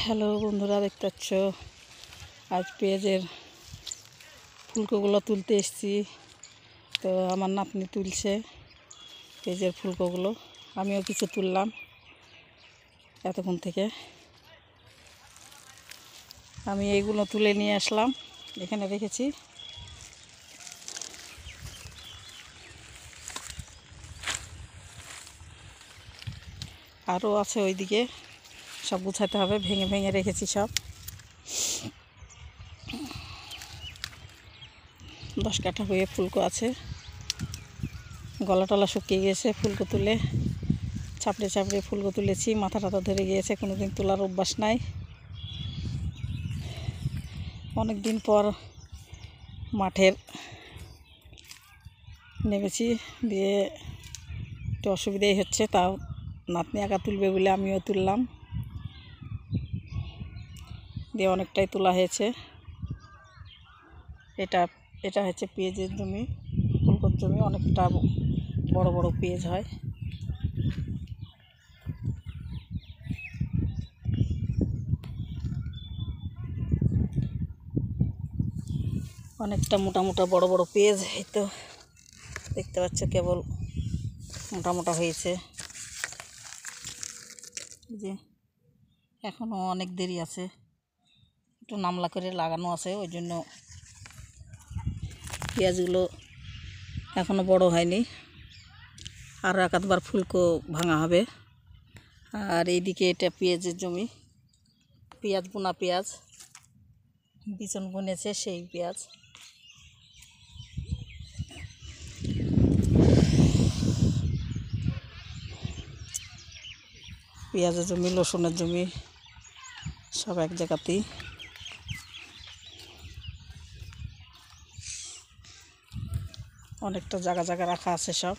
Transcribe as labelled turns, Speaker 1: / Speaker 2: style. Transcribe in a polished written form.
Speaker 1: Hello বন্ধুরা, দেখতে পাচ্ছ আজ পেঁয়াজের ফুলকোগুলো তুলতে এসেছি। তো আমার নাতনি তুলছে পেঁয়াজের ফুলকোগুলো, আমিও কিছু তুললাম এতক্ষণ থেকে। আমি এইগুলো তুলে নিয়ে আসলাম, এখানে রেখেছি। আরও আছে ওইদিকে, সব গুছাতে হবে, ভেঙে ভেঙে রেখেছি সব। 10 কাঠা হয়ে ফুলকো আছে, গলা টলা শুকিয়ে গিয়েছে। ফুলকো তুলে চাপড়ে চাপড়ে ফুলকো তুলেছি, মাথা টাথা ধরে গিয়েছে, কোনোদিন তোলার অভ্যাস নাই। অনেক দিন পর মাঠের নেমেছি, দিয়ে একটু অসুবিধাই হচ্ছে, তাও নাতনি একা তুলবে বলে আমিও তুললাম, দিয়ে অনেকটাই তোলা হয়েছে। এটা হচ্ছে পেঁয়াজের জমি, ফুলকোর জমি, অনেকটা বড় বড় পেঁয়াজ হয়। অনেকটা মোটা মোটা বড় বড় পেঁয়াজ, এই তো দেখতে পাচ্ছ, কেবল মোটা মোটা হয়েছে। যে এখনও অনেক দেরি আছে, একটু নামলা করে লাগানো আছে, ওই জন্য পেঁয়াজগুলো এখনও বড় হয়নি। আর এক আধবার ফুলকো ভাঙা হবে। আর এইদিকে এটা পেঁয়াজের জমি, পেঁয়াজ বোনা, পেঁয়াজ বিচন বুনেছে, সেই পেঁয়াজ। পেঁয়াজের জমি, রসুনের জমি, সব এক জায়গাতেই। অনেকটা জায়গা জায়গা রাখা আছে সব।